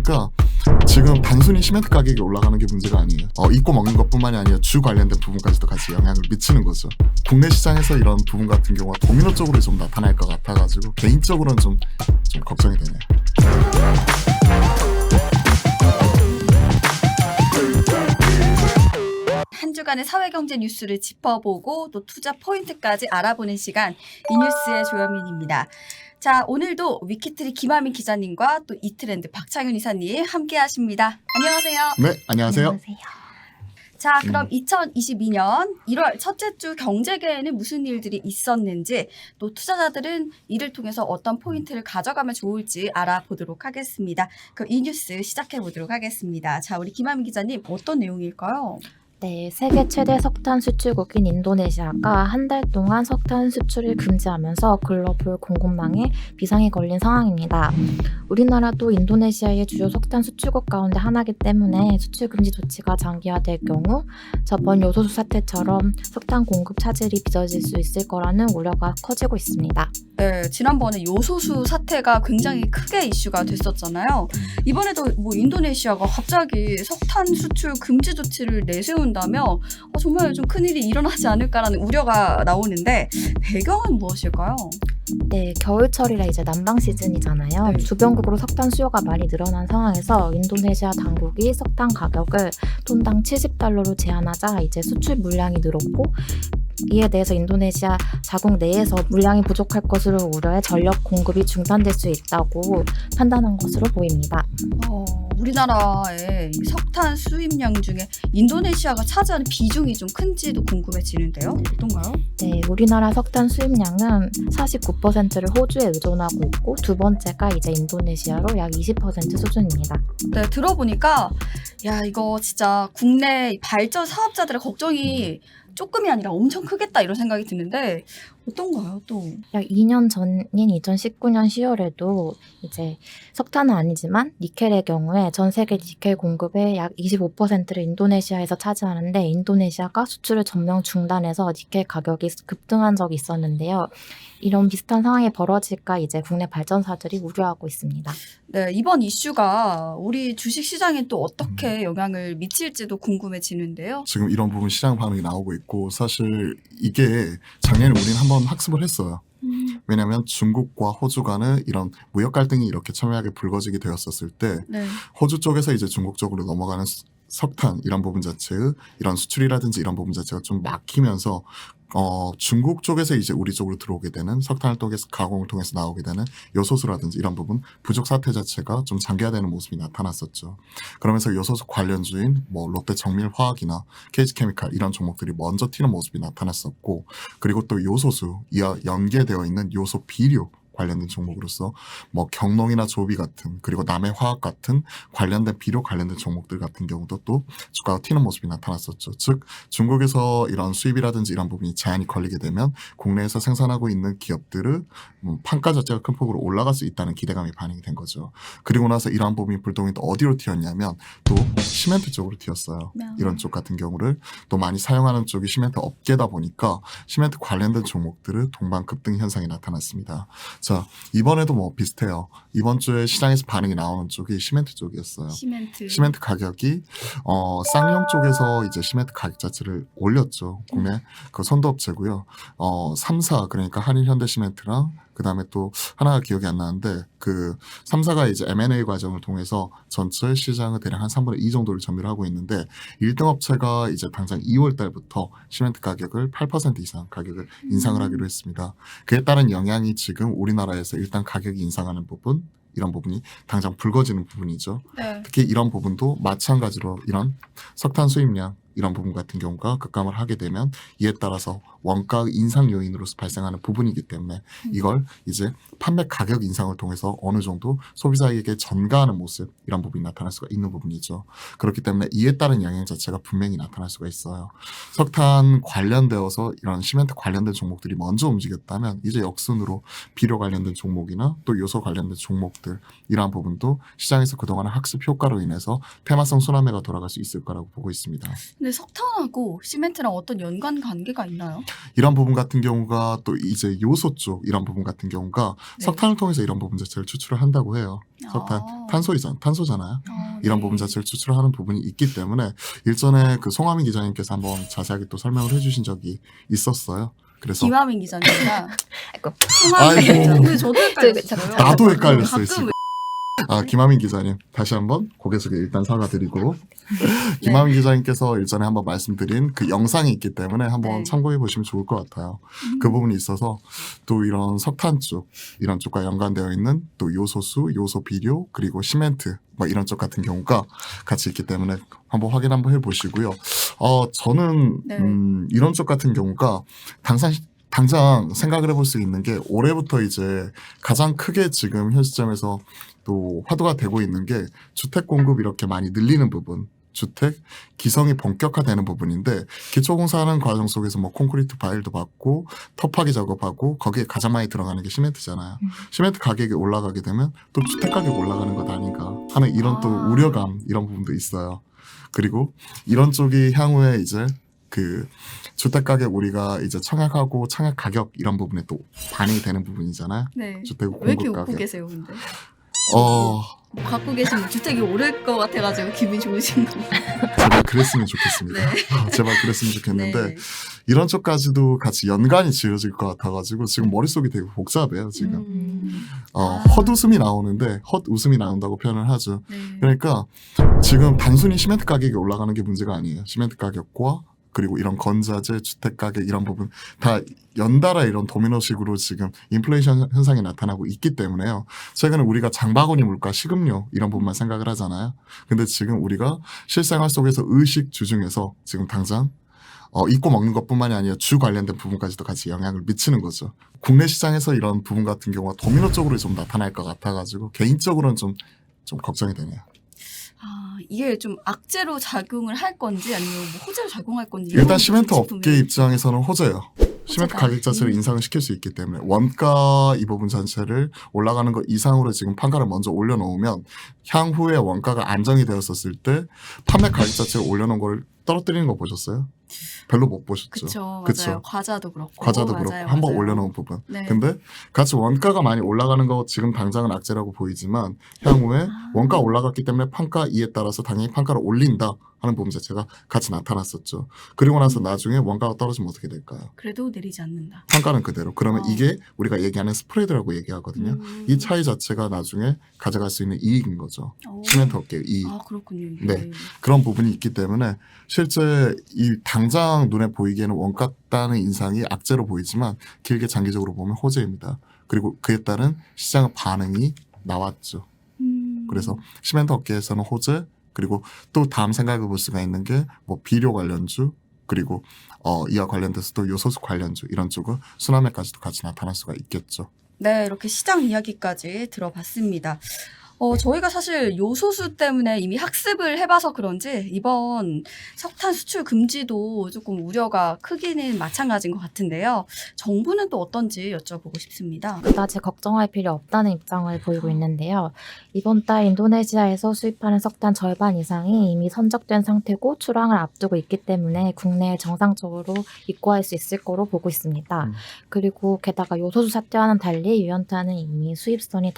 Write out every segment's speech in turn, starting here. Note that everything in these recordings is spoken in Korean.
보니까 지금 단순히 시멘트 가격이 올라가는 게 문제가 아니에요. 입고 먹는 것뿐만이 아니라 주 관련된 부분까지도 같이 영향을 미치는 거죠. 국내 시장에서 이런 부분 같은 경우가 도미노적으로 좀 나타날 것 같아가지고 개인적으로는 좀 걱정이 되네요. 한 주간의 사회경제 뉴스를 짚어보고 또 투자 포인트까지 알아보는 시간, 이뉴스의 조현민입니다. 자, 오늘도 위키트리 김하민 기자님과 또 이트렌드 박창윤 이사님 함께 하십니다. 안녕하세요. 네, 안녕하세요. 자, 그럼 2022년 1월 첫째 주 경제계에는 무슨 일들이 있었는지, 또 투자자들은 이를 통해서 어떤 포인트를 가져가면 좋을지 알아보도록 하겠습니다. 그럼 이 뉴스 시작해 보도록 하겠습니다. 자, 우리 김하민 기자님, 어떤 내용일까요? 네, 세계 최대 석탄 수출국인 인도네시아가 한 달 동안 석탄 수출을 금지하면서 글로벌 공급망에 비상이 걸린 상황입니다. 우리나라도 인도네시아의 주요 석탄 수출국 가운데 하나이기 때문에 수출 금지 조치가 장기화될 경우 저번 요소수 사태처럼 석탄 공급 차질이 빚어질 수 있을 거라는 우려가 커지고 있습니다. 네, 지난번에 요소수 사태가 굉장히 크게 이슈가 됐었잖아요. 이번에도 뭐 인도네시아가 갑자기 석탄 수출 금지 조치를 내세운다면 정말 좀 큰일이 일어나지 않을까라는 우려가 나오는데, 배경은 무엇일까요? 네, 겨울철이라 이제 난방 시즌이잖아요. 네. 주변국으로 석탄 수요가 많이 늘어난 상황에서 인도네시아 당국이 석탄 가격을 톤당 70달러로 제한하자 이제 수출 물량이 늘었고, 이에 대해서 인도네시아 자국 내에서 물량이 부족할 것으로 우려해 전력 공급이 중단될 수 있다고 판단한 것으로 보입니다. 우리나라의 석탄 수입량 중에 인도네시아가 차지하는 비중이 좀 큰지도 궁금해지는데요. 어떤가요? 네, 우리나라 석탄 수입량은 49%를 호주에 의존하고 있고, 두 번째가 이제 인도네시아로 약 20% 수준입니다. 네, 들어보니까 야, 이거 진짜 국내 발전 사업자들의 걱정이 조금이 아니라 엄청 크겠다 이런 생각이 드는데, 어떤가요 또? 약 2년 전인 2019년 10월에도 이제 석탄은 아니지만 니켈의 경우에 전 세계 니켈 공급의 약 25%를 인도네시아에서 차지하는데, 인도네시아가 수출을 전면 중단해서 니켈 가격이 급등한 적이 있었는데요. 이런 비슷한 상황이 벌어질까 이제 국내 발전사들이 우려하고 있습니다. 네, 이번 이슈가 우리 주식시장에 또 어떻게 영향을 미칠지도 궁금해지는데요. 지금 이런 부분 시장 반응이 나오고 있고, 사실 이게 작년에 우리는 한번 학습을 했어요. 왜냐하면 중국과 호주 간의 이런 무역 갈등이 이렇게 첨예하게 불거지게 되었었을 때, 네. 호주 쪽에서 이제 중국 쪽으로 넘어가는 석탄 이런 부분 자체의 이런 수출이라든지 이런 부분 자체가 좀 막히면서 중국 쪽에서 이제 우리 쪽으로 들어오게 되는 석탄을 통해서 가공을 통해서 나오게 되는 요소수라든지 이런 부분 부족 사태 자체가 좀 장기화되는 모습이 나타났었죠. 그러면서 요소수 관련주인 뭐 롯데 정밀화학이나 KG케미칼 이런 종목들이 먼저 튀는 모습이 나타났었고, 그리고 또 요소수 이와 연계되어 있는 요소 비료 관련된 종목으로서 뭐 경농이나 조비 같은, 그리고 남해화학 같은 관련된 비료 관련된 종목들 같은 경우도 또 주가가 튀는 모습이 나타났었죠. 즉 중국에서 이런 수입이라든지 이런 부분이 제한이 걸리게 되면 국내에서 생산하고 있는 기업들의 판가 자체가 큰 폭으로 올라갈 수 있다는 기대감이 반영이 된 거죠. 그리고 나서 이러한 부분이 불똥이 또 어디로 튀었냐면 또 시멘트 쪽으로 튀었어요. 이런 쪽 같은 경우를 또 많이 사용하는 쪽이 시멘트 업계다 보니까 시멘트 관련된 종목들의 동반 급등 현상이 나타났습니다. 자, 이번에도 뭐 비슷해요. 이번 주에 시장에서 반응이 나오는 쪽이 시멘트 쪽이었어요. 시멘트 가격이 쌍용 쪽에서 이제 시멘트 가격 자체를 올렸죠. 국내 그 선도업체고요. 3사 그러니까 한일 현대시멘트랑 그다음에 또 하나가 기억이 안 나는데, 그 3사가 이제 M&A 과정을 통해서 전체 시장의 대략 한 3분의 2 정도를 점유를 하고 있는데, 1등 업체가 이제 당장 2월 달부터 시멘트 가격을 8% 이상 가격을 인상을 하기로 했습니다. 그에 따른 영향이 지금 우리나라에서 일단 가격이 인상하는 부분, 이런 부분이 당장 불거지는 부분이죠. 네. 특히 이런 부분도 마찬가지로 이런 석탄 수입량 이런 부분 같은 경우가 급감을 하게 되면 이에 따라서 원가 인상 요인으로서 발생하는 부분이기 때문에 이걸 이제 판매 가격 인상을 통해서 어느 정도 소비자에게 전가하는 모습, 이런 부분이 나타날 수가 있는 부분이죠. 그렇기 때문에 이에 따른 영향 자체가 분명히 나타날 수가 있어요. 석탄 관련되어서 이런 시멘트 관련된 종목들이 먼저 움직였다면 이제 역순으로 비료 관련된 종목이나 또 요소 관련된 종목들, 이러한 부분도 시장에서 그동안의 학습 효과로 인해서 테마성 순환매가 돌아갈 수 있을 거라고 보고 있습니다. 근데 석탄하고 시멘트랑 어떤 연관 관계가 있나요? 이런 부분 같은 경우가 또 이제 요소 쪽 이런 부분 같은 경우가 네. 석탄을 통해서 이런 부분 자체를 추출을 한다고 해요. 석탄, 아. 탄소잖아요. 이런 네. 부분 자체를 추출하는 부분이 있기 때문에 일전에 그 송하민 기자님께서 한번 자세하게 또 설명을 해주신 적이 있었어요. 그래서 김하민 기자님이랑 아이고. 송하민 아이고. 기자. 근데 저도 헷갈렸어요. 나도 헷갈렸어요, 가끔 지금. 김하민 기자님 다시 한번 고개 숙여 일단 사과드리고 김하민 기자님께서 일전에 한번 말씀드린 그 영상이 있기 때문에 한번 네. 참고해 보시면 좋을 것 같아요. 그 부분이 있어서 또 이런 석탄 쪽 이런 쪽과 연관되어 있는 또 요소수, 요소 비료 그리고 시멘트 뭐 이런 쪽 같은 경우가 같이 있기 때문에 한번 확인 한번 해보시고요. 저는 네. 이런 쪽 같은 경우가 당장 생각을 해볼 수 있는 게 올해부터 이제 가장 크게 지금 현 시점에서 또 화두가 되고 있는 게 주택 공급 이렇게 많이 늘리는 부분, 주택 기성이 본격화되는 부분인데 기초공사하는 과정 속에서 뭐 콘크리트 바일도 받고 터파기 작업하고 거기에 가장 많이 들어가는 게 시멘트잖아요. 시멘트 가격이 올라가게 되면 또 주택 가격이 올라가는 것 아닌가 하는 이런 또 우려감 이런 부분도 있어요. 그리고 이런 쪽이 향후에 이제 그 주택 가격 우리가 이제 청약하고 청약 가격 이런 부분에 또 반영이 되는 부분이잖아요. 네. 주택 왜 이렇게 공급 웃고 가격. 계세요, 근데? 어, 뭐 갖고 계시면 주택이 오를 것 같아가지고 기분 좋으신 건가요? 제발 그랬으면 좋겠습니다. 네. 제발 그랬으면 좋겠는데 네. 이런 쪽까지도 같이 연관이 지어질 것 같아가지고 지금 머릿속이 되게 복잡해요 지금. 아. 헛웃음이 나오는데 헛웃음이 나온다고 표현을 하죠. 네. 그러니까 지금 단순히 시멘트 가격이 올라가는 게 문제가 아니에요. 시멘트 가격과 그리고 이런 건자재, 주택 가격 이런 부분 다 연달아 이런 도미노식으로 지금 인플레이션 현상이 나타나고 있기 때문에요. 최근에 우리가 장바구니 물가, 식음료 이런 부분만 생각을 하잖아요. 근데 지금 우리가 실생활 속에서 의식주 중에서 지금 당장 입고 먹는 것뿐만이 아니라 주 관련된 부분까지도 같이 영향을 미치는 거죠. 국내 시장에서 이런 부분 같은 경우가 도미노 쪽으로 좀 나타날 것 같아가지고 개인적으로는 좀 걱정이 되네요. 이게 좀 악재로 작용을 할 건지 아니면 뭐 호재로 작용할 건지 일단 이런 시멘트 짚으면- 업계 입장에서는 호재예요. 시멘트 호재다. 가격 자체를 인상을 시킬 수 있기 때문에 원가 이 부분 자체를 올라가는 것 이상으로 지금 판가를 먼저 올려놓으면 향후에 원가가 안정이 되었었을 때 판매 가격 자체를 올려놓은 걸 떨어뜨리는 거 보셨어요? 별로 못 보셨죠. 그쵸, 맞아요. 그쵸. 과자도 그렇고. 과자도 맞아요, 그렇고 한번 맞아요. 올려놓은 부분. 네. 근데 같이 원가가 많이 올라가는 거 지금 당장은 악재라고 보이지만 향후에 원가 올라갔기 때문에 판가 이에 따라서 당연히 판가를 올린다 하는 부분 자체가 같이 나타났었죠. 그리고 나서 나중에 원가가 떨어지면 어떻게 될까요? 그래도 내리지 않는다. 판가는 그대로. 그러면 어. 이게 우리가 얘기하는 스프레드라고 얘기하거든요. 이 차이 자체가 나중에 가져갈 수 있는 이익인 거죠. 오. 시멘트 업계의 이익. 아 그렇군요. 네. 그런 부분이 있기 때문에 실제 이 당장 눈에 보이기에는 원가 따는 인상이 악재로 보이지만 길게 장기적으로 보면 호재입니다. 그리고 그에 따른 시장 반응이 나왔죠. 그래서 시멘트 업계에서는 호재 그리고 또 다음 생각해 볼 수가 있는 게 뭐 비료 관련주 그리고 이와 관련돼서 또 요소수 관련주 이런 쪽은 수남에까지도 같이 나타날 수가 있겠죠. 네, 이렇게 시장 이야기까지 들어봤습니다. 저희가 사실 요소수 때문에 이미 학습을 해봐서 그런지 이번 석탄 수출 금지도 조금 우려가 크기는 마찬가지인 것 같은데요. 정부는 또 어떤지 여쭤보고 싶습니다. 그다지 걱정할 필요 없다는 입장을 보이고 있는데요. 이번 달 인도네시아에서 수입하는 석탄 절반 이상이 이미 선적된 상태고 출항을 앞두고 있기 때문에 국내에 정상적으로 입고할 수 있을 거로 보고 있습니다. 그리고 게다가 요소수 사태와는 달리 유연탄은 이미 수입선이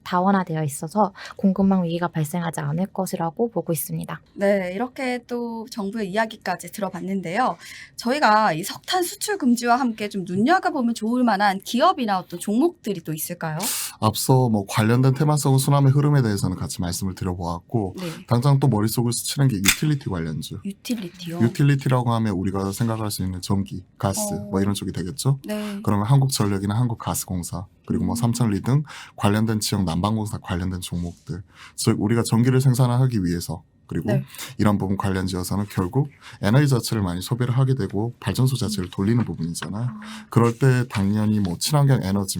다원화되어 있어서 공급망 위기가 발생하지 않을 것이라고 보고 있습니다. 네, 이렇게 또 정부의 이야기까지 들어봤는데요. 저희가 이 석탄 수출 금지와 함께 좀 눈여겨보면 좋을 만한 기업이나 어떤 종목들이 또 있을까요? 앞서 뭐 관련된 테마성 수남의 흐름에 대해서는 같이 말씀을 드려보았고 네, 당장 또 머릿속을 스치는 게 유틸리티 관련주. 유틸리티요. 유틸리티라고 하면 우리가 생각할 수 있는 전기, 가스 뭐 이런 쪽이 되겠죠. 네. 그러면 한국전력이나 한국가스공사 그리고 뭐 삼천리 등 관련된 지역 난방공사 관련된 종목들 즉 우리가 전기를 생산하기 위해서 그리고 네. 이런 부분 관련지어서는 결국 에너지 자체를 많이 소비를 하게 되고 발전소 자체를 돌리는 부분이잖아요. 그럴 때 당연히 뭐 친환경 에너지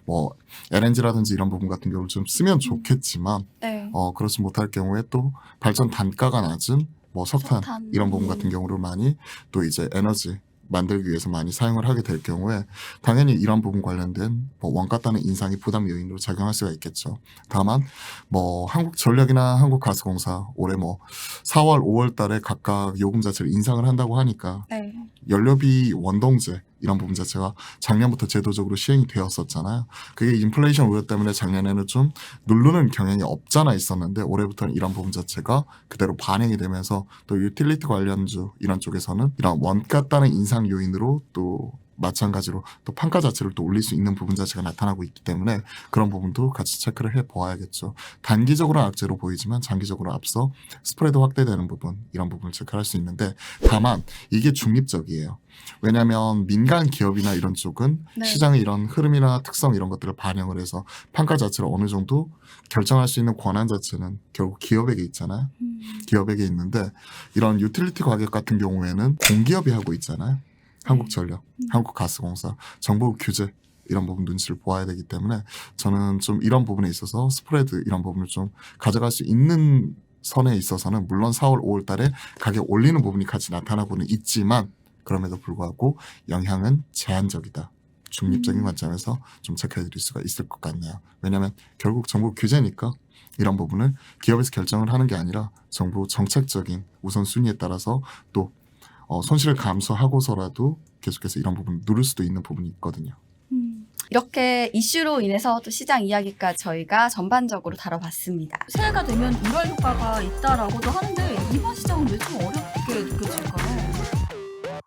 뭐 LNG라든지 이런 부분 같은 경우를 좀 쓰면 좋겠지만 네. 그렇지 못할 경우에 또 발전 단가가 낮은 뭐 석탄 석탄. 이런 부분 같은 경우를 많이 또 이제 에너지 만들기 위해서 많이 사용을 하게 될 경우에 당연히 이런 부분 관련된 뭐 원가 따는 인상이 부담 요인으로 작용할 수가 있겠죠. 다만 뭐 한국전력이나 한국가스공사 올해 뭐 4월, 5월 달에 각각 요금 자체를 인상을 한다고 하니까 네. 연료비 원동제 이런 부분 자체가 작년부터 제도적으로 시행이 되었었잖아요. 그게 인플레이션 우려 때문에 작년에는 좀 누르는 경향이 없잖아 있었는데 올해부터는 이런 부분 자체가 그대로 반영이 되면서 또 유틸리티 관련주 이런 쪽에서는 이런 원가 따는 인상 요인으로 또 마찬가지로 또 판가 자체를 또 올릴 수 있는 부분 자체가 나타나고 있기 때문에 그런 부분도 같이 체크를 해보아야겠죠. 단기적으로는 악재로 보이지만 장기적으로 앞서 스프레드 확대되는 부분 이런 부분을 체크할 수 있는데 다만 이게 중립적이에요. 왜냐하면 민간 기업이나 이런 쪽은 네. 시장의 이런 흐름이나 특성 이런 것들을 반영을 해서 판가 자체를 어느 정도 결정할 수 있는 권한 자체는 결국 기업에게 있잖아요. 기업에게 있는데 이런 유틸리티 가격 같은 경우에는 공기업이 하고 있잖아요. 한국전력, 한국가스공사, 정부 규제 이런 부분 눈치를 보아야 되기 때문에 저는 좀 이런 부분에 있어서 스프레드 이런 부분을 좀 가져갈 수 있는 선에 있어서는 물론 4월, 5월 달에 가격 올리는 부분이 같이 나타나고는 있지만 그럼에도 불구하고 영향은 제한적이다. 중립적인 관점에서 좀 체크해 드릴 수가 있을 것 같네요. 왜냐하면 결국 정부 규제니까 이런 부분을 기업에서 결정을 하는 게 아니라 정부 정책적인 우선순위에 따라서 또 손실을 감수하고서라도 계속해서 이런 부분을 누를 수도 있는 부분이 있거든요. 이렇게 이슈로 인해서 또 시장 이야기까지 저희가 전반적으로 다뤄봤습니다. 새해가 되면 1월 효과가 있다라고도 하는데 이번 시장은 왜 좀 어렵게 느껴질까요?